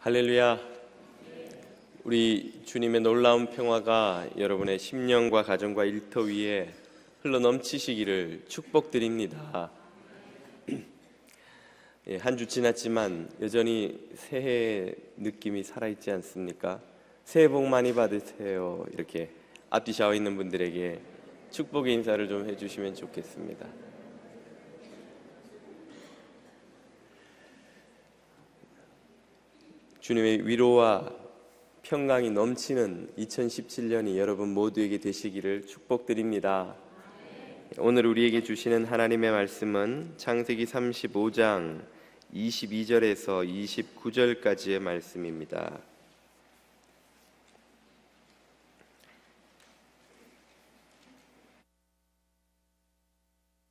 할렐루야. 우리 주님의 놀라운 평화가 여러분의 심령과 가정과 일터 위에 흘러넘치시기를 축복드립니다. 한 주 지났지만 여전히 새해 느낌이 살아있지 않습니까? 새해 복 많이 받으세요. 이렇게 앞뒤 샤워 있는 분들에게 축복의 인사를 좀 해주시면 좋겠습니다. 주님의 위로와 평강이 넘치는 2017년이 여러분 모두에게 되시기를 축복드립니다. 오늘 우리에게 주시는 하나님의 말씀은 창세기 35장 22절에서 29절까지의 말씀입니다.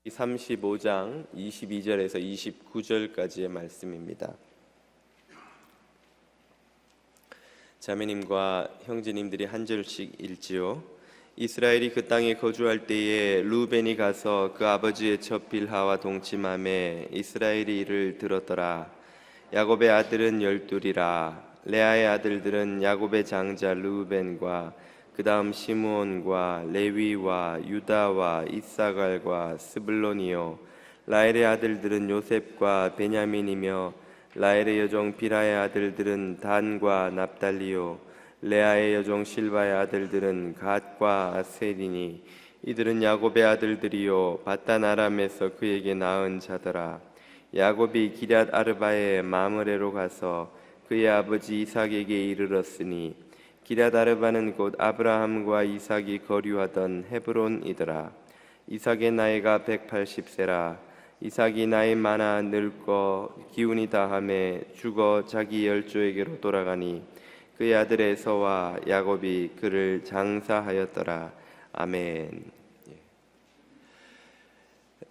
이 35장 22절에서 29절까지의 말씀입니다. 자매님과 형제님들이 한 절씩 읽지요. 이스라엘이 그 땅에 거주할 때에 루벤이 가서 그 아버지의 첩 빌하와 동침하매 이스라엘이 이를 들었더라. 야곱의 아들은 12이라. 레아의 아들들은 야곱의 장자 루벤과 그 다음 시므온과 레위와 유다와 이사갈과 스불론이요. 라헬의 아들들은 요셉과 베냐민이며 라헬의 여종 비라의 아들들은 단과 납달리요. 레아의 여종 실바의 아들들은 갓과 아셀이니 이들은 야곱의 아들들이요 바단 아람에서 그에게 낳은 자더라. 야곱이 기럇 아르바의 마므레로 가서 그의 아버지 이삭에게 이르렀으니 기럇 아르바는 곧 아브라함과 이삭이 거류하던 헤브론이더라. 이삭의 나이가 180세라. 이삭이 나이 많아 늙고 기운이 다함에 죽어 자기 열조에게로 돌아가니 그의 아들 에서와 야곱이 그를 장사하였더라. 아멘.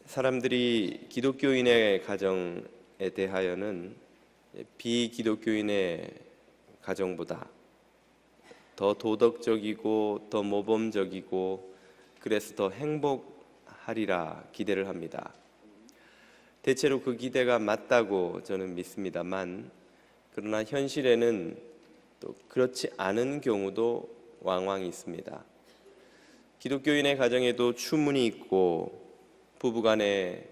사람들이 기독교인의 가정에 대하여는 비기독교인의 가정보다 더 도덕적이고 더 모범적이고 그래서 더 행복하리라 기대를 합니다. 대체로 그 기대가 맞다고 저는 믿습니다만, 그러나 현실에는 또 그렇지 않은 경우도 왕왕 있습니다. 기독교인의 가정에도 추문이 있고 부부간에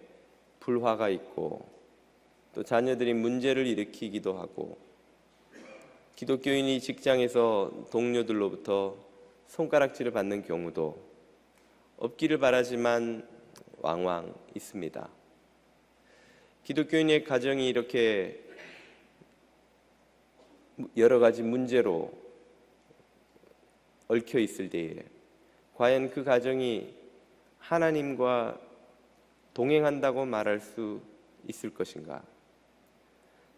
불화가 있고 또 자녀들이 문제를 일으키기도 하고, 기독교인이 직장에서 동료들로부터 손가락질을 받는 경우도 없기를 바라지만 왕왕 있습니다. 기독교인의 가정이 이렇게 여러 가지 문제로 얽혀 있을 때에 과연 그 가정이 하나님과 동행한다고 말할 수 있을 것인가?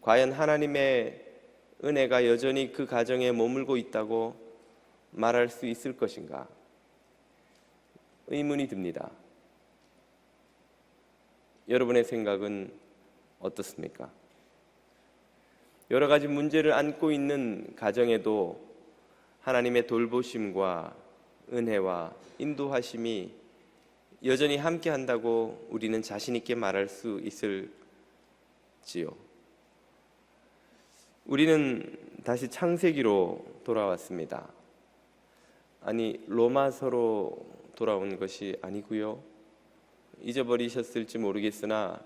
과연 하나님의 은혜가 여전히 그 가정에 머물고 있다고 말할 수 있을 것인가? 의문이 듭니다. 여러분의 생각은 어떻습니까? 여러 가지 문제를 안고 있는 가정에도 하나님의 돌보심과 은혜와 인도하심이 여전히 함께 한다고 우리는 자신 있게 말할 수 있을지요? 우리는 다시 창세기로 돌아왔습니다. 아니, 로마서로 돌아온 것이 아니고요. 잊어버리셨을지 모르겠으나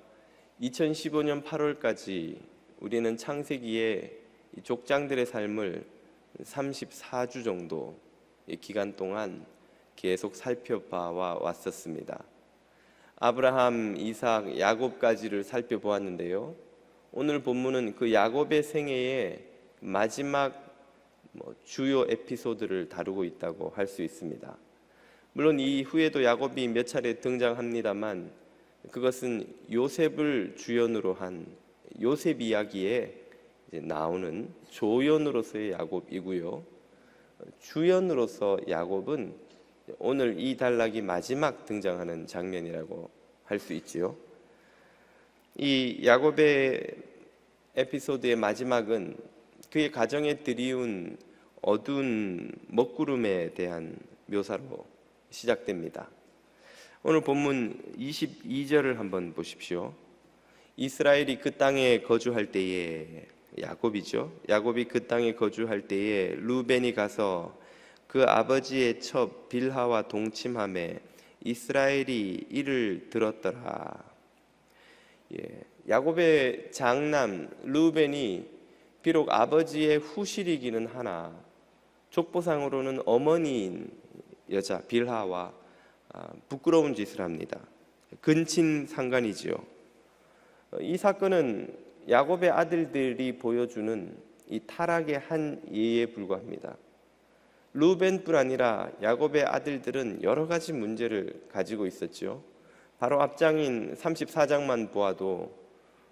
2015년 8월까지 우리는 창세기의 족장들의 삶을 34주 정도 기간 동안 계속 살펴봐 왔었습니다. 아브라함, 이삭, 야곱까지를 살펴보았는데요. 오늘 본문은 그 야곱의 생애의 마지막 주요 에피소드를 다루고 있다고 할 수 있습니다. 물론 이 후에도 야곱이 몇 차례 등장합니다만 그것은 요셉을 주연으로 한 요셉 이야기에 이제 나오는 조연으로서의 야곱이고요. 주연으로서 야곱은 오늘 이 단락이 마지막 등장하는 장면이라고 할 수 있지요. 이 야곱의 에피소드의 마지막은 그의 가정에 드리운 어두운 먹구름에 대한 묘사로 시작됩니다. 오늘 본문 22절을 한번 보십시오. 이스라엘이 그 땅에 거주할 때에 야곱이죠. 야곱이 그 땅에 거주할 때에 루벤이 가서 그 아버지의 첩 빌하와 동침함에 이스라엘이 이를 들었더라. 야곱의 장남 루벤이 비록 아버지의 후실이기는 하나 족보상으로는 어머니인 여자 빌하와 부끄러운 짓을 합니다. 근친 상간이지요. 이 사건은 야곱의 아들들이 보여주는 이 타락의 한 예에 불과합니다. 루벤뿐 아니라 야곱의 아들들은 여러 가지 문제를 가지고 있었죠. 바로 앞장인 34장만 보아도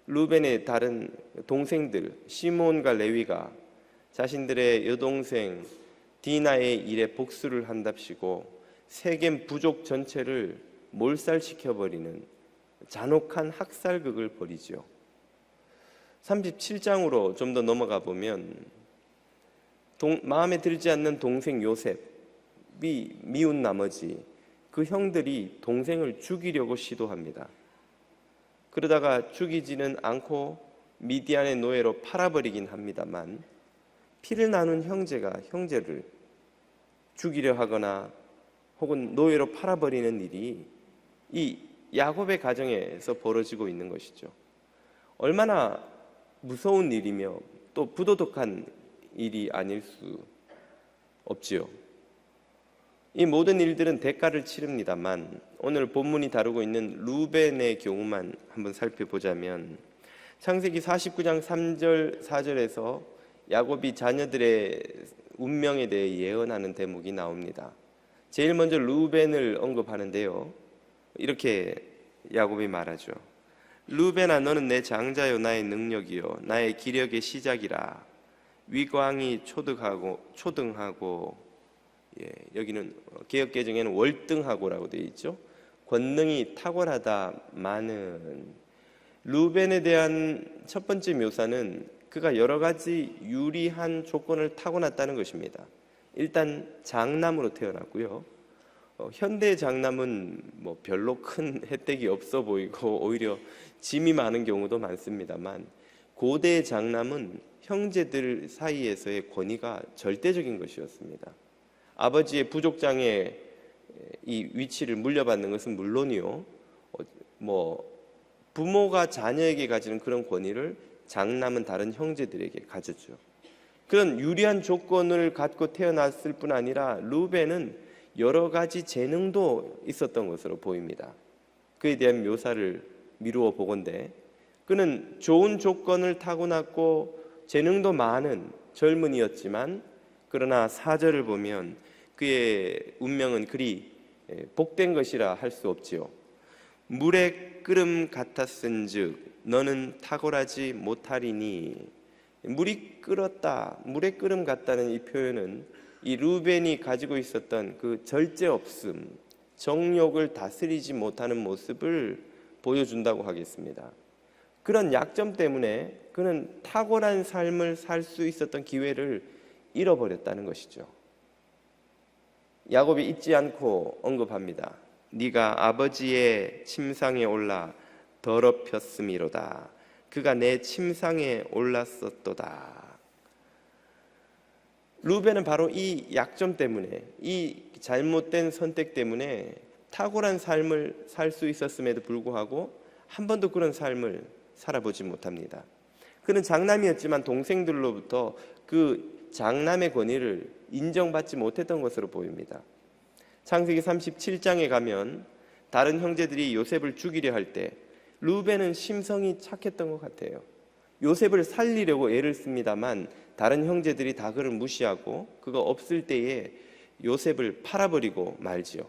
루벤의 다른 동생들 시몬과 레위가 자신들의 여동생 디나의 일에 복수를 한답시고 세겜 부족 전체를 몰살시켜버리는 잔혹한 학살극을 벌이죠. 37장으로 좀 더 넘어가 보면 마음에 들지 않는 동생 요셉이 미운 나머지 그 형들이 동생을 죽이려고 시도합니다. 그러다가 죽이지는 않고 미디안의 노예로 팔아버리긴 합니다만 피를 나눈 형제가 형제를 죽이려 하거나 혹은 노예로 팔아버리는 일이 이 야곱의 가정에서 벌어지고 있는 것이죠. 얼마나 무서운 일이며 또 부도덕한 일이 아닐 수 없지요. 이 모든 일들은 대가를 치릅니다만 오늘 본문이 다루고 있는 루벤의 경우만 한번 살펴보자면 창세기 49장 3절 4절에서 야곱이 자녀들의 운명에 대해 예언하는 대목이 나옵니다. 제일 먼저 루벤을 언급하는데요. 이렇게 야곱이 말하죠. 루벤아, 너는 내 장자요 나의 능력이요 나의 기력의 시작이라. 위광이 초등하고 여기는 개역개정에는 월등하고라고 되어 있죠. 권능이 탁월하다마는 루벤에 대한 첫 번째 묘사는 그가 여러 가지 유리한 조건을 타고났다는 것입니다. 일단 장남으로 태어났고요. 현대의 장남은 별로 큰 혜택이 없어 보이고 오히려 짐이 많은 경우도 많습니다만 고대의 장남은 형제들 사이에서의 권위가 절대적인 것이었습니다. 아버지의 부족장의 이 위치를 물려받는 것은 물론이요, 부모가 자녀에게 가지는 그런 권위를 장남은 다른 형제들에게 가졌죠. 그런 유리한 조건을 갖고 태어났을 뿐 아니라 루벤은 여러 가지 재능도 있었던 것으로 보입니다. 그에 대한 묘사를 미루어 보건대 그는 좋은 조건을 타고났고 재능도 많은 젊은이였지만 그러나 4절을 보면 그의 운명은 그리 복된 것이라 할 수 없지요. 물의 끓음 같았은즉 너는 탁월하지 못하리니. 물이 끓었다, 물의 끓음 같다는 이 표현은 이 루벤이 가지고 있었던 그 절제 없음, 정욕을 다스리지 못하는 모습을 보여준다고 하겠습니다. 그런 약점 때문에 그는 탁월한 삶을 살 수 있었던 기회를 잃어버렸다는 것이죠. 야곱이 잊지 않고 언급합니다. 네가 아버지의 침상에 올라 더럽혔음이로다. 그가 내 침상에 올랐었도다. 루벤은 바로 이 약점 때문에, 이 잘못된 선택 때문에 탁월한 삶을 살 수 있었음에도 불구하고 한 번도 그런 삶을 살아보지 못합니다. 그는 장남이었지만 동생들로부터 그 장남의 권위를 인정받지 못했던 것으로 보입니다. 창세기 37장에 가면 다른 형제들이 요셉을 죽이려 할 때 루벤은 심성이 착했던 것 같아요. 요셉을 살리려고 애를 씁니다만 다른 형제들이 다 그를 무시하고 그가 없을 때에 요셉을 팔아버리고 말지요.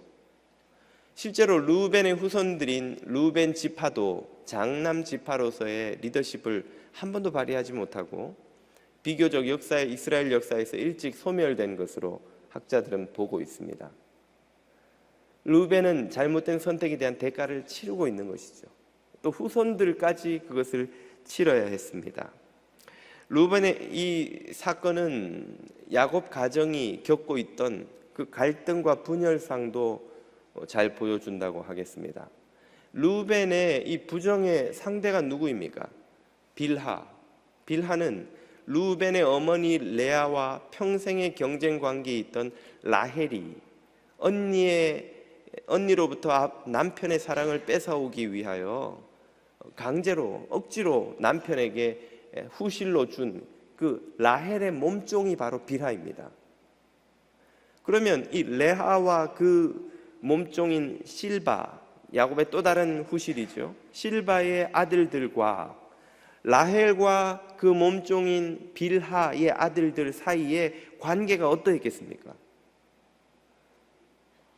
실제로 루벤의 후손들인 루벤 지파도 장남 지파로서의 리더십을 한 번도 발휘하지 못하고 비교적 이스라엘 역사에서 일찍 소멸된 것으로 학자들은 보고 있습니다. 루벤은 잘못된 선택에 대한 대가를 치르고 있는 것이죠. 또 후손들까지 그것을 치러야 했습니다. 루벤의 이 사건은 야곱 가정이 겪고 있던 그 갈등과 분열상도 잘 보여준다고 하겠습니다. 루벤의 이 부정의 상대가 누구입니까? 빌하, 빌하는 루벤의 어머니 레아와 평생의 경쟁 관계에 있던 라헬이 언니로부터 남편의 사랑을 뺏어오기 위하여 강제로 억지로 남편에게 후실로 준 그 라헬의 몸종이 바로 빌하입니다. 그러면 이 레아와 그 몸종인 실바, 야곱의 또 다른 후실이죠. 실바의 아들들과 라헬과 그 몸종인 빌하의 아들들 사이에 관계가 어떠했겠습니까?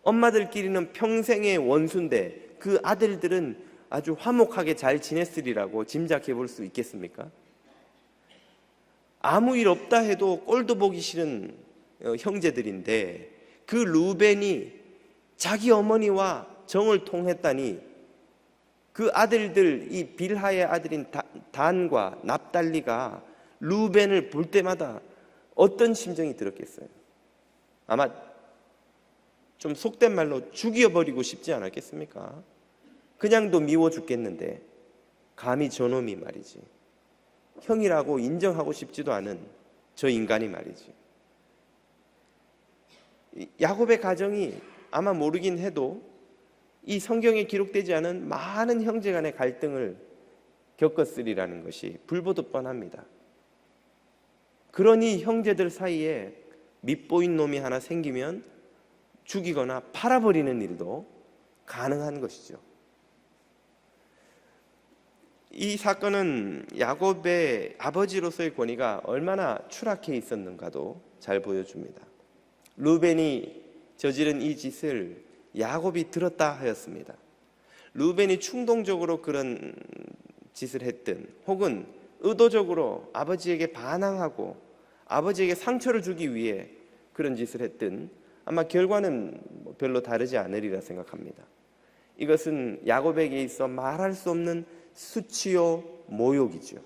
엄마들끼리는 평생의 원수인데 그 아들들은 아주 화목하게 잘 지냈으리라고 짐작해 볼 수 있겠습니까? 아무 일 없다 해도 꼴도 보기 싫은 형제들인데 그 루벤이 자기 어머니와 정을 통했다니 그 아들들, 이 빌하의 아들인 단과 납달리가 루벤을 볼 때마다 어떤 심정이 들었겠어요? 아마 좀 속된 말로 죽여버리고 싶지 않았겠습니까? 그냥도 미워 죽겠는데 감히 저놈이 말이지, 형이라고 인정하고 싶지도 않은 저 인간이 말이지. 야곱의 가정이 아마 모르긴 해도 이 성경에 기록되지 않은 많은 형제 간의 갈등을 겪었으리라는 것이 불보듯 뻔합니다. 그러니 형제들 사이에 밉보인 놈이 하나 생기면 죽이거나 팔아버리는 일도 가능한 것이죠. 이 사건은 야곱의 아버지로서의 권위가 얼마나 추락해 있었는가도 잘 보여줍니다. 루벤이 저지른 이 짓을 야곱이 들었다 하였습니다. 루벤이 충동적으로 그런 짓을 했든 혹은 의도적으로 아버지에게 반항하고 아버지에게 상처를 주기 위해 그런 짓을 했든 아마 결과는 별로 다르지 않으리라 생각합니다. 이것은 야곱에게 있어 말할 수 없는 수치요 모욕이죠.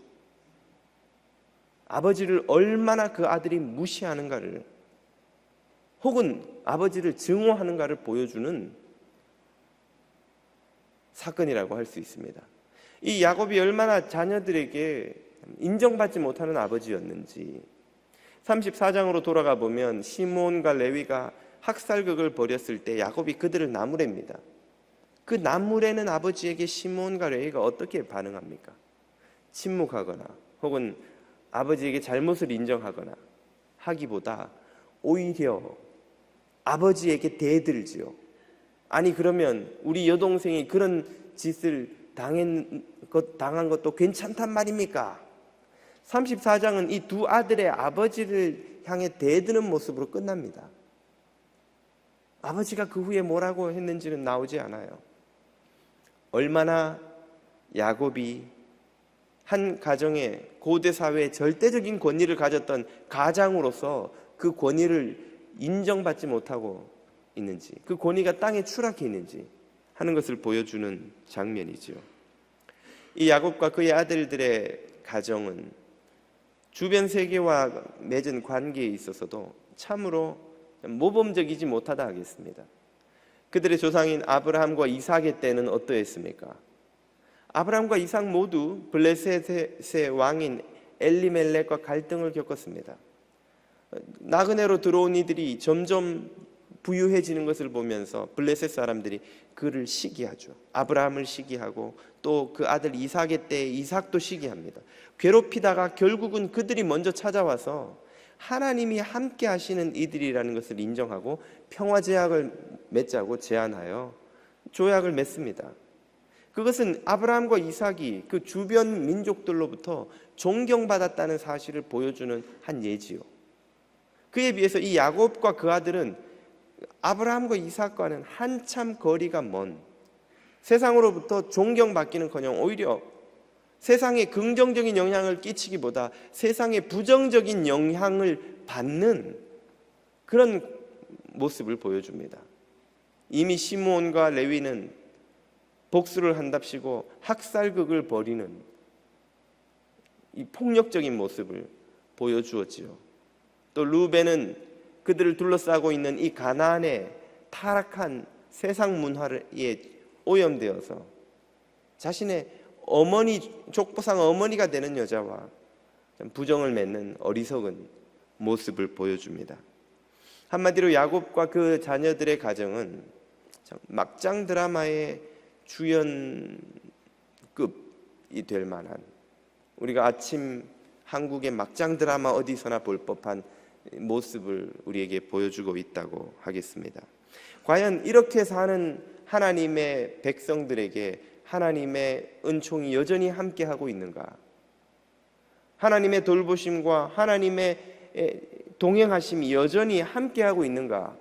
아버지를 얼마나 그 아들이 무시하는가를 혹은 아버지를 증오하는가를 보여주는 사건이라고 할 수 있습니다. 이 야곱이 얼마나 자녀들에게 인정받지 못하는 아버지였는지 34장으로 돌아가 보면 시몬과 레위가 학살극을 벌였을 때 야곱이 그들을 나무랩니다. 그 나무래는 아버지에게 시몬과 레위가 어떻게 반응합니까? 침묵하거나 혹은 아버지에게 잘못을 인정하거나 하기보다 오히려 아버지에게 대들지요. 아니 그러면 우리 여동생이 그런 짓을 당한 것도 괜찮단 말입니까? 34장은 이 두 아들의 아버지를 향해 대드는 모습으로 끝납니다. 아버지가 그 후에 뭐라고 했는지는 나오지 않아요. 얼마나 야곱이 한 가정의 고대 사회의 절대적인 권위를 가졌던 가장으로서 그 권위를 인정받지 못하고 있는지, 그 권위가 땅에 추락해 있는지 하는 것을 보여주는 장면이죠. 이 야곱과 그의 아들들의 가정은 주변 세계와 맺은 관계에 있어서도 참으로 모범적이지 못하다 하겠습니다. 그들의 조상인 아브라함과 이삭의 때는 어떠했습니까? 아브라함과 이삭 모두 블레셋의 왕인 엘리멜렉과 갈등을 겪었습니다. 나그네로 들어온 이들이 점점 부유해지는 것을 보면서 블레셋 사람들이 그를 시기하죠. 아브라함을 시기하고 또 그 아들 이삭의 때에 이삭도 시기합니다. 괴롭히다가 결국은 그들이 먼저 찾아와서 하나님이 함께 하시는 이들이라는 것을 인정하고 평화제약을 맺자고 제안하여 조약을 맺습니다. 그것은 아브라함과 이삭이 그 주변 민족들로부터 존경받았다는 사실을 보여주는 한 예지요. 그에 비해서 이 야곱과 그 아들은 아브라함과 이삭과는 한참 거리가 먼, 세상으로부터 존경받기는커녕 오히려 세상에 긍정적인 영향을 끼치기보다 세상에 부정적인 영향을 받는 그런 모습을 보여줍니다. 이미 시므온과 레위는 복수를 한답시고 학살극을 벌이는 이 폭력적인 모습을 보여주었지요. 또 루벤은 그들을 둘러싸고 있는 이 가나안의 타락한 세상 문화에 오염되어서 자신의 어머니, 족보상 어머니가 되는 여자와 부정을 맺는 어리석은 모습을 보여줍니다. 한마디로 야곱과 그 자녀들의 가정은 막장 드라마의 주연급이 될 만한, 우리가 아침 한국의 막장 드라마 어디서나 볼 법한 모습을 우리에게 보여주고 있다고 하겠습니다. 과연 이렇게 사는 하나님의 백성들에게 하나님의 은총이 여전히 함께하고 있는가? 하나님의 돌보심과 하나님의 동행하심이 여전히 함께하고 있는가?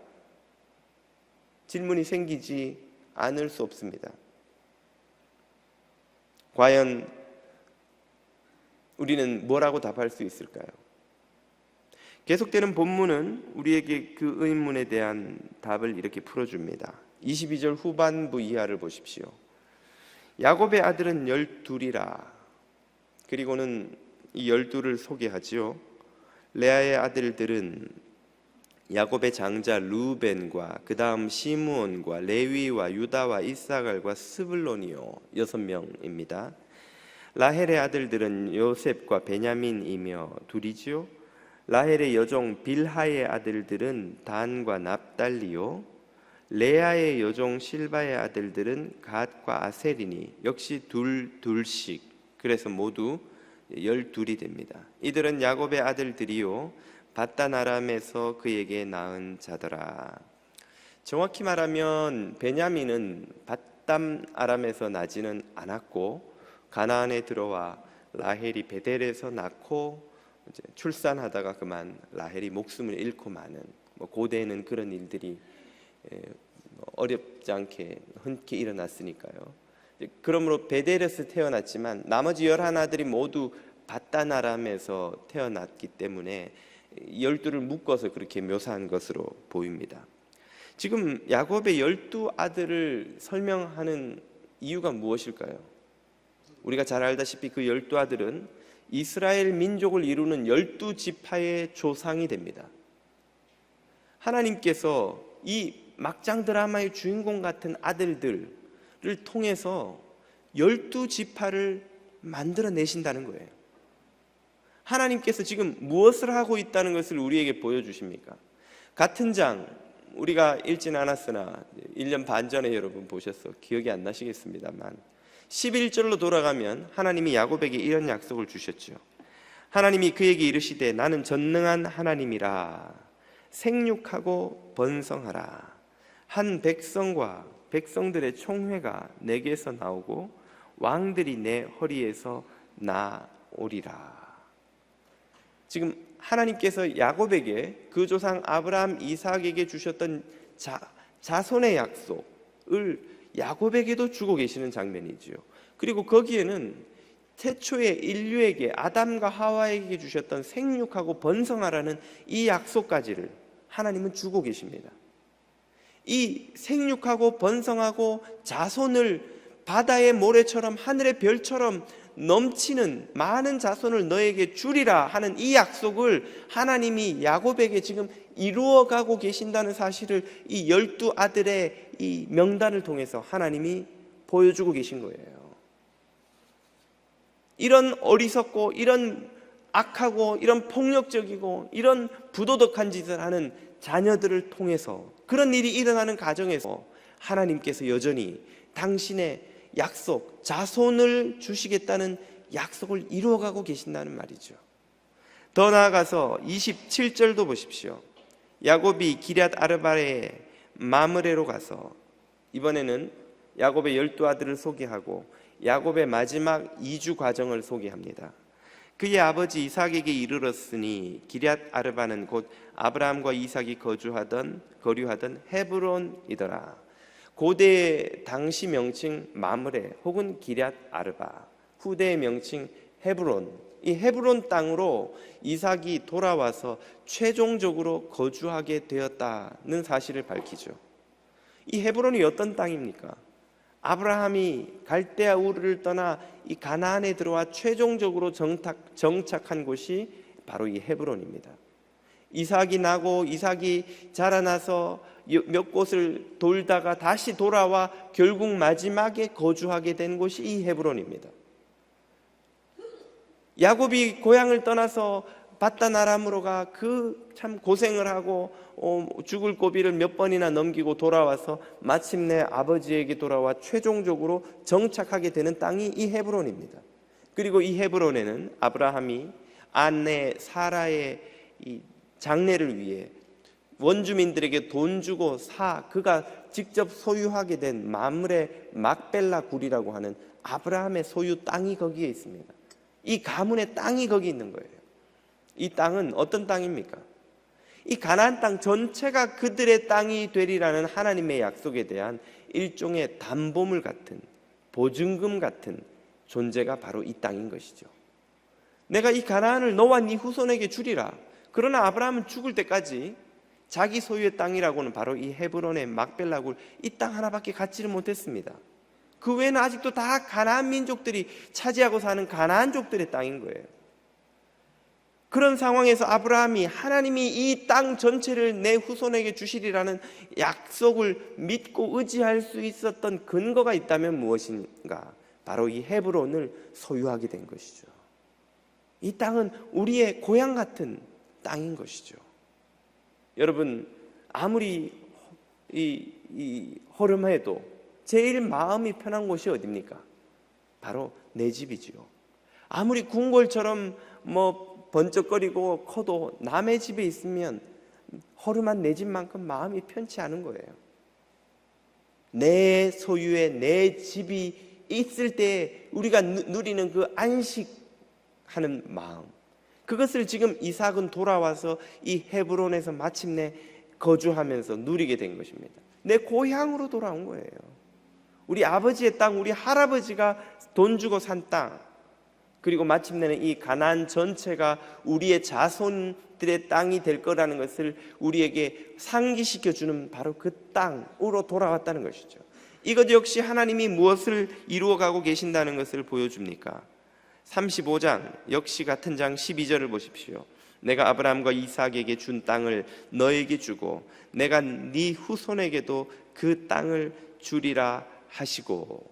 질문이 생기지 않을 수 없습니다. 과연 우리는 뭐라고 답할 수 있을까요? 계속되는 본문은 우리에게 그 의문에 대한 답을 이렇게 풀어줍니다. 22절 후반부 이하를 보십시오. 야곱의 아들은 12이라. 그리고는 이 12를 소개하지요. 레아의 아들들은 야곱의 장자 루벤과 그 다음 시므온과 레위와 유다와 이사갈과 스불론이요 6명입니다. 라헬의 아들들은 요셉과 베냐민이며 둘이지요. 라헬의 여종 빌하의 아들들은 단과 납달리요. 레아의 여종 실바의 아들들은 갓과 아셀이니 역시 둘씩, 그래서 모두 12이 됩니다. 이들은 야곱의 아들들이요 밧단 아람에서 그에게 낳은 자더라. 정확히 말하면 베냐민은 밧단 아람에서 나지는 않았고 가나안에 들어와 라헬이 베델에서 낳고 이제 출산하다가 그만 라헬이 목숨을 잃고 마는, 고대에는 그런 일들이 어렵지 않게 흔쾌히 일어났으니까요. 그러므로 베델에서 태어났지만 나머지 11아들이 모두 밧단 아람에서 태어났기 때문에 12를 묶어서 그렇게 묘사한 것으로 보입니다. 지금 야곱의 12아들을 설명하는 이유가 무엇일까요? 우리가 잘 알다시피 그 12아들은 이스라엘 민족을 이루는 12지파의 조상이 됩니다. 하나님께서 이 막장 드라마의 주인공 같은 아들들을 통해서 12지파를 만들어내신다는 거예요. 하나님께서 지금 무엇을 하고 있다는 것을 우리에게 보여주십니까? 같은 장 우리가 읽진 않았으나 1년 반 전에 여러분 보셔서 기억이 안 나시겠습니다만 11절로 돌아가면 하나님이 야곱에게 이런 약속을 주셨죠. 하나님이 그에게 이르시되 나는 전능한 하나님이라. 생육하고 번성하라. 한 백성과 백성들의 총회가 내게서 나오고 왕들이 내 허리에서 나오리라. 지금 하나님께서 야곱에게 그 조상 아브라함, 이삭에게 주셨던 자손의 약속을 야곱에게도 주고 계시는 장면이지요. 그리고 거기에는 태초의 인류에게 아담과 하와에게 주셨던 생육하고 번성하라는 이 약속까지를 하나님은 주고 계십니다. 이 생육하고 번성하고 자손을 바다의 모래처럼 하늘의 별처럼 넘치는 많은 자손을 너에게 주리라 하는 이 약속을 하나님이 야곱에게 지금 이루어가고 계신다는 사실을 이 12아들의 이 명단을 통해서 하나님이 보여주고 계신 거예요. 이런 어리석고 이런 악하고 이런 폭력적이고 이런 부도덕한 짓을 하는 자녀들을 통해서, 그런 일이 일어나는 가정에서 하나님께서 여전히 당신의 약속, 자손을 주시겠다는 약속을 이루어가고 계신다는 말이죠. 더 나아가서 27절도 보십시오. 야곱이 기럇 아르바의 마므레로 가서, 이번에는 야곱의 12아들을 소개하고 야곱의 마지막 이주 과정을 소개합니다. 그의 아버지 이삭에게 이르렀으니 기럇 아르바는 곧 아브라함과 이삭이 거류하던 헤브론이더라. 고대의 당시 명칭 마므레 혹은 기럇 아르바, 후대의 명칭 헤브론. 이 헤브론 땅으로 이삭이 돌아와서 최종적으로 거주하게 되었다는 사실을 밝히죠. 이 헤브론이 어떤 땅입니까? 아브라함이 갈대아 우르를 떠나 이 가나안에 들어와 최종적으로 정착한 곳이 바로 이 헤브론입니다. 이삭이 나고 이삭이 자라나서 몇 곳을 돌다가 다시 돌아와 결국 마지막에 거주하게 된 곳이 이 헤브론입니다. 야곱이 고향을 떠나서 바단 아람으로 가 그 참 고생을 하고 죽을 고비를 몇 번이나 넘기고 돌아와서 마침내 아버지에게 돌아와 최종적으로 정착하게 되는 땅이 이 헤브론입니다. 그리고 이 헤브론에는 아브라함이 아내 사라의 이 장례를 위해 원주민들에게 돈 주고 그가 직접 소유하게 된 마므레 막벨라 굴이라고 하는 아브라함의 소유 땅이 거기에 있습니다. 이 가문의 땅이 거기 있는 거예요. 이 땅은 어떤 땅입니까? 이 가나안 땅 전체가 그들의 땅이 되리라는 하나님의 약속에 대한 일종의 담보물 같은, 보증금 같은 존재가 바로 이 땅인 것이죠. 내가 이 가나안을 너와 네 후손에게 주리라. 그러나 아브라함은 죽을 때까지 자기 소유의 땅이라고는 바로 이 헤브론의 막벨라 굴, 이 땅 하나밖에 갖지를 못했습니다. 그 외에는 아직도 다 가나안 민족들이 차지하고 사는 가나안족들의 땅인 거예요. 그런 상황에서 아브라함이 하나님이 이 땅 전체를 내 후손에게 주시리라는 약속을 믿고 의지할 수 있었던 근거가 있다면 무엇인가? 바로 이 헤브론을 소유하게 된 것이죠. 이 땅은 우리의 고향 같은 땅인 것이죠. 여러분, 아무리 이 허름해도 제일 마음이 편한 곳이 어디입니까? 바로 내 집이지요. 아무리 궁궐처럼 번쩍거리고 커도 남의 집에 있으면 허름한 내 집만큼 마음이 편치 않은 거예요. 내 소유의 내 집이 있을 때 우리가 누리는 그 안식하는 마음, 그것을 지금 이삭은 돌아와서 이 헤브론에서 마침내 거주하면서 누리게 된 것입니다. 내 고향으로 돌아온 거예요. 우리 아버지의 땅, 우리 할아버지가 돈 주고 산 땅, 그리고 마침내는 이 가나안 전체가 우리의 자손들의 땅이 될 거라는 것을 우리에게 상기시켜주는 바로 그 땅으로 돌아왔다는 것이죠. 이것 역시 하나님이 무엇을 이루어가고 계신다는 것을 보여줍니까? 35장 역시 같은 장 12절을 보십시오. 내가 아브라함과 이삭에게 준 땅을 너에게 주고 내가 네 후손에게도 그 땅을 주리라 하시고,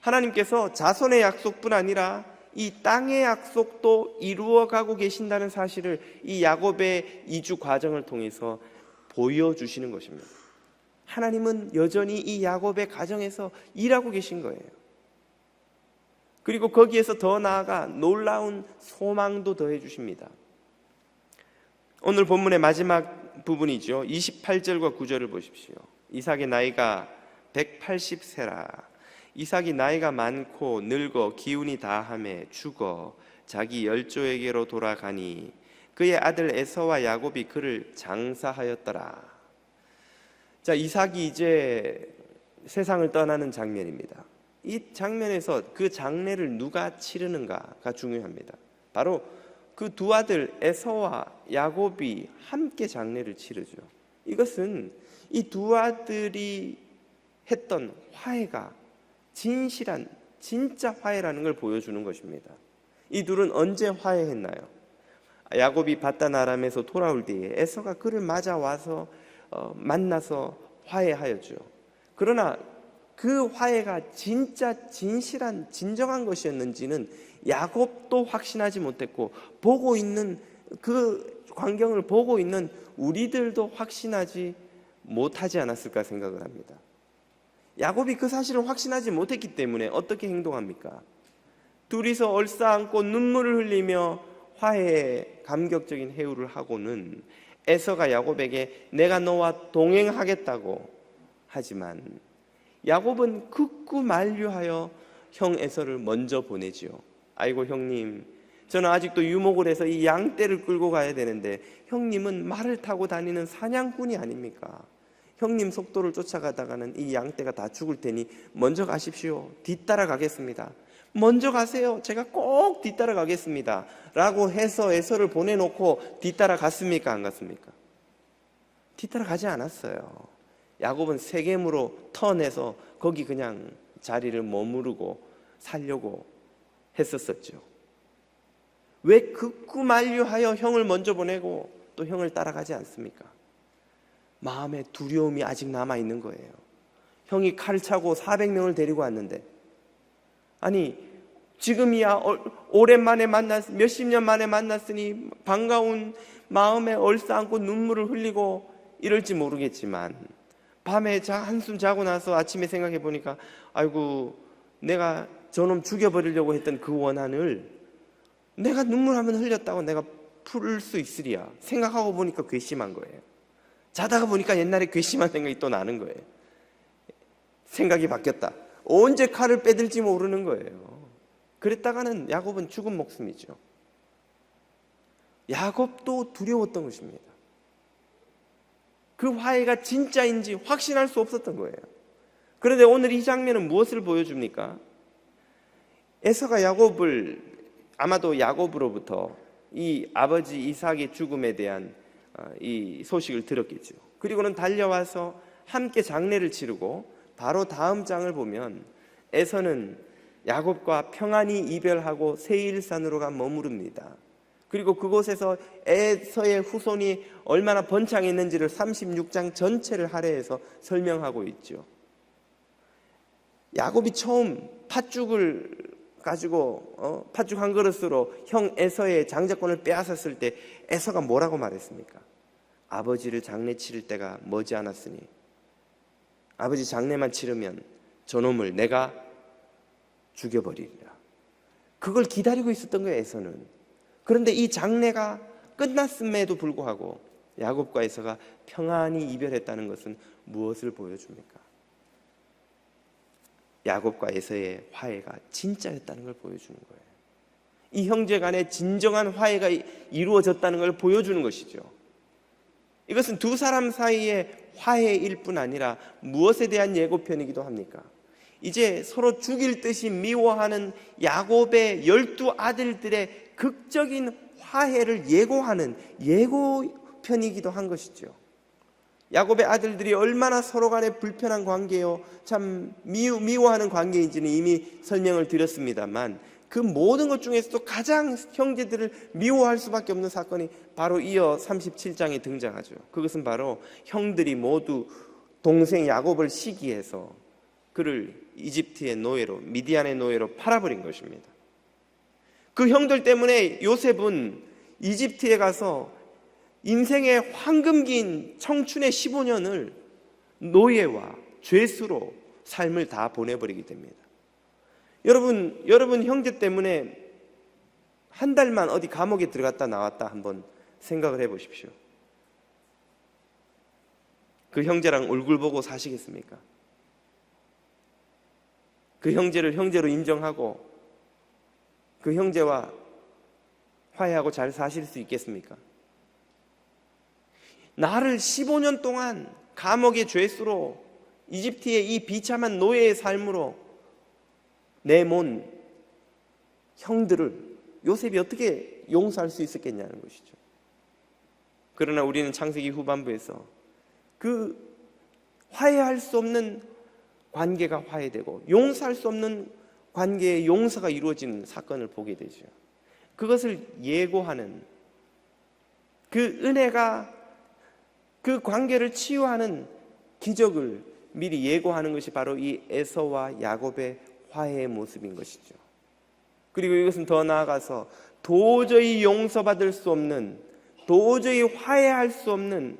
하나님께서 자손의 약속뿐 아니라 이 땅의 약속도 이루어가고 계신다는 사실을 이 야곱의 이주 과정을 통해서 보여주시는 것입니다. 하나님은 여전히 이 야곱의 가정에서 일하고 계신 거예요. 그리고 거기에서 더 나아가 놀라운 소망도 더해 주십니다. 오늘 본문의 마지막 부분이죠. 28절과 9절을 보십시오. 이삭의 나이가 180세라. 이삭이 나이가 많고 늙어 기운이 다하매 죽어 자기 열조에게로 돌아가니 그의 아들 에서와 야곱이 그를 장사하였더라. 자, 이삭이 이제 세상을 떠나는 장면입니다. 이 장면에서 그 장례를 누가 치르는가가 중요합니다. 바로 그 두 아들 에서와 야곱이 함께 장례를 치르죠. 이것은 이 두 아들이 했던 화해가 진실한 진짜 화해라는 걸 보여주는 것입니다. 이 둘은 언제 화해했나요? 야곱이 바단 아람에서 돌아올 때에 에서가 그를 맞아와서 만나서 화해하였죠. 그러나 그 화해가 진짜 진실한 진정한 것이었는지는 야곱도 확신하지 못했고, 보고 있는 그 광경을 보고 있는 우리들도 확신하지 못하지 않았을까 생각을 합니다. 야곱이 그 사실을 확신하지 못했기 때문에 어떻게 행동합니까? 둘이서 얼싸안고 눈물을 흘리며 화해의 감격적인 해우를 하고는 에서가 야곱에게 내가 너와 동행하겠다고 하지만 야곱은 극구 만류하여 형 에서를 먼저 보내지요. 아이고 형님, 저는 아직도 유목을 해서 이 양떼를 끌고 가야 되는데 형님은 말을 타고 다니는 사냥꾼이 아닙니까? 형님 속도를 쫓아가다가는 이 양떼가 다 죽을 테니 먼저 가십시오. 뒤따라 가겠습니다. 먼저 가세요. 제가 꼭 뒤따라 가겠습니다. 라고 해서 에서를 보내놓고 뒤따라 갔습니까? 안 갔습니까? 뒤따라 가지 않았어요. 야곱은 세겜으로 터내서 거기 그냥 자리를 머무르고 살려고 했었었죠. 왜 극구 만류하여 형을 먼저 보내고 또 형을 따라가지 않습니까? 마음에 두려움이 아직 남아있는 거예요. 형이 칼 차고 400명을 데리고 왔는데, 아니 지금이야 오랜만에 몇십 년 만에 만났으니 반가운 마음에 얼싸안고 눈물을 흘리고 이럴지 모르겠지만, 밤에 한숨 자고 나서 아침에 생각해 보니까 아이고, 내가 저놈 죽여버리려고 했던 그 원한을 내가 눈물 한번 흘렸다고 내가 풀 수 있으리야 생각하고 보니까 괘씸한 거예요. 자다가 보니까 옛날에 괘씸한 생각이 또 나는 거예요. 생각이 바뀌었다. 언제 칼을 빼들지 모르는 거예요. 그랬다가는 야곱은 죽은 목숨이죠. 야곱도 두려웠던 것입니다. 그 화해가 진짜인지 확신할 수 없었던 거예요. 그런데 오늘 이 장면은 무엇을 보여줍니까? 에서가 야곱을, 아마도 야곱으로부터 이 아버지 이삭의 죽음에 대한 이 소식을 들었겠죠. 그리고는 달려와서 함께 장례를 치르고, 바로 다음 장을 보면 에서는 야곱과 평안히 이별하고 세일산으로 가 머무릅니다. 그리고 그곳에서 에서의 후손이 얼마나 번창했는지를 36장 전체를 할애해서 설명하고 있죠. 야곱이 처음 팥죽을 가지고 팥죽 한 그릇으로 형 에서의 장자권을 빼앗았을 때 에서가 뭐라고 말했습니까? 아버지를 장례 치를 때가 머지않았으니 아버지 장례만 치르면 저놈을 내가 죽여버리리라. 그걸 기다리고 있었던 거예요, 에서는. 그런데 이 장례가 끝났음에도 불구하고 야곱과 에서가 평안히 이별했다는 것은 무엇을 보여줍니까? 야곱과 에서의 화해가 진짜였다는 걸 보여주는 거예요. 이 형제 간에 진정한 화해가 이루어졌다는 걸 보여주는 것이죠. 이것은 두 사람 사이의 화해일 뿐 아니라 무엇에 대한 예고편이기도 합니까? 이제 서로 죽일 듯이 미워하는 야곱의 12 아들들의 극적인 화해를 예고하는 예고편이기도 한 것이죠. 야곱의 아들들이 얼마나 서로 간에 불편한 관계요, 참 미워하는 관계인지는 이미 설명을 드렸습니다만, 그 모든 것 중에서도 가장 형제들을 미워할 수밖에 없는 사건이 바로 이어 37장에 등장하죠. 그것은 바로 형들이 모두 동생 야곱을 시기해서 그를 이집트의 노예로, 미디안의 노예로 팔아버린 것입니다. 그 형들 때문에 요셉은 이집트에 가서 인생의 황금기인 청춘의 15년을 노예와 죄수로 삶을 다 보내버리게 됩니다. 여러분 형제 때문에 한 달만 어디 감옥에 들어갔다 나왔다 한번 생각을 해보십시오. 그 형제랑 얼굴 보고 사시겠습니까? 그 형제를 형제로 인정하고 그 형제와 화해하고 잘 사실 수 있겠습니까? 나를 15년 동안 감옥의 죄수로 이집트의 이 비참한 노예의 삶으로 내몬 형들을 요셉이 어떻게 용서할 수 있었겠냐는 것이죠. 그러나 우리는 창세기 후반부에서 그 화해할 수 없는 관계가 화해되고 용서할 수 없는 관계의 용서가 이루어지는 사건을 보게 되죠. 그것을 예고하는, 그 은혜가 그 관계를 치유하는 기적을 미리 예고하는 것이 바로 이 에서와 야곱의 화해의 모습인 것이죠. 그리고 이것은 더 나아가서 도저히 용서받을 수 없는, 도저히 화해할 수 없는,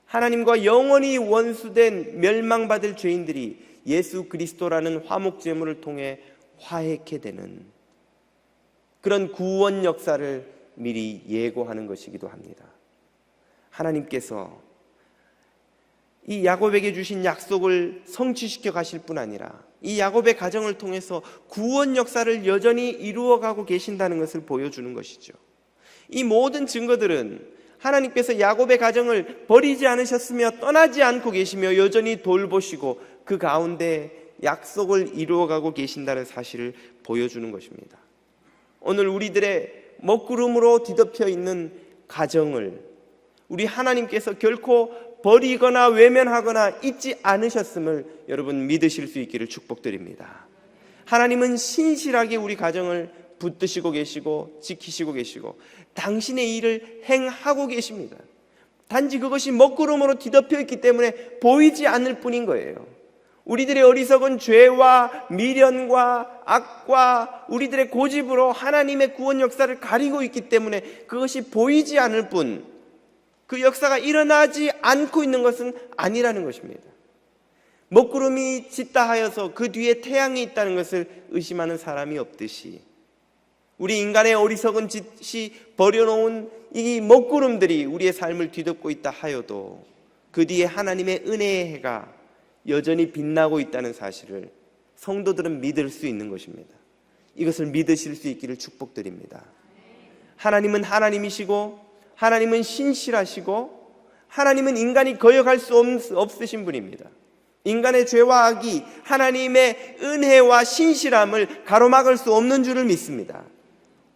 하나님과 영원히 원수된 멸망받을 죄인들이 예수 그리스도라는 화목제물을 통해 화해케 되는 그런 구원 역사를 미리 예고하는 것이기도 합니다. 하나님께서 이 야곱에게 주신 약속을 성취시켜 가실 뿐 아니라 이 야곱의 가정을 통해서 구원 역사를 여전히 이루어가고 계신다는 것을 보여주는 것이죠. 이 모든 증거들은 하나님께서 야곱의 가정을 버리지 않으셨으며 떠나지 않고 계시며 여전히 돌보시고 그 가운데 약속을 이루어가고 계신다는 사실을 보여주는 것입니다. 오늘 우리들의 먹구름으로 뒤덮여 있는 가정을 우리 하나님께서 결코 버리거나 외면하거나 잊지 않으셨음을 여러분 믿으실 수 있기를 축복드립니다. 하나님은 신실하게 우리 가정을 붙드시고 계시고 지키시고 계시고 당신의 일을 행하고 계십니다. 단지 그것이 먹구름으로 뒤덮여 있기 때문에 보이지 않을 뿐인 거예요. 우리들의 어리석은 죄와 미련과 악과 우리들의 고집으로 하나님의 구원 역사를 가리고 있기 때문에 그것이 보이지 않을 뿐 그 역사가 일어나지 않고 있는 것은 아니라는 것입니다. 먹구름이 짙다 하여서 그 뒤에 태양이 있다는 것을 의심하는 사람이 없듯이 우리 인간의 어리석은 짓이 버려놓은 이 먹구름들이 우리의 삶을 뒤덮고 있다 하여도 그 뒤에 하나님의 은혜의 해가 여전히 빛나고 있다는 사실을 성도들은 믿을 수 있는 것입니다. 이것을 믿으실 수 있기를 축복드립니다. 하나님은 하나님이시고 하나님은 신실하시고 하나님은 인간이 거역할 수 없으신 분입니다. 인간의 죄와 악이 하나님의 은혜와 신실함을 가로막을 수 없는 줄을 믿습니다.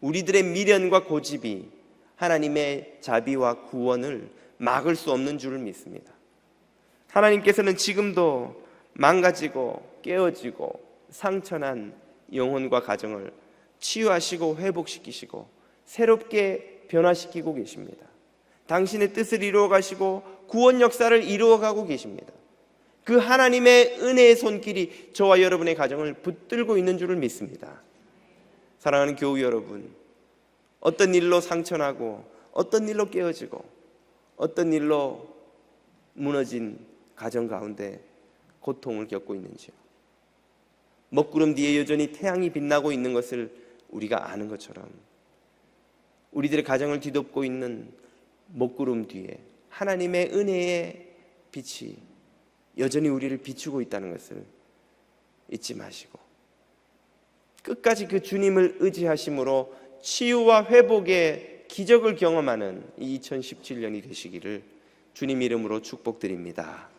우리들의 미련과 고집이 하나님의 자비와 구원을 막을 수 없는 줄을 믿습니다. 하나님께서는 지금도 망가지고 깨어지고 상처난 영혼과 가정을 치유하시고 회복시키시고 새롭게 변화시키고 계십니다. 당신의 뜻을 이루어 가시고 구원 역사를 이루어가고 계십니다. 그 하나님의 은혜의 손길이 저와 여러분의 가정을 붙들고 있는 줄을 믿습니다. 사랑하는 교우 여러분, 어떤 일로 상처나고 어떤 일로 깨어지고 어떤 일로 무너진 가정 가운데 고통을 겪고 있는지요. 먹구름 뒤에 여전히 태양이 빛나고 있는 것을 우리가 아는 것처럼 우리들의 가정을 뒤덮고 있는 먹구름 뒤에 하나님의 은혜의 빛이 여전히 우리를 비추고 있다는 것을 잊지 마시고 끝까지 그 주님을 의지하심으로 치유와 회복의 기적을 경험하는 이 2017년이 되시기를 주님 이름으로 축복드립니다.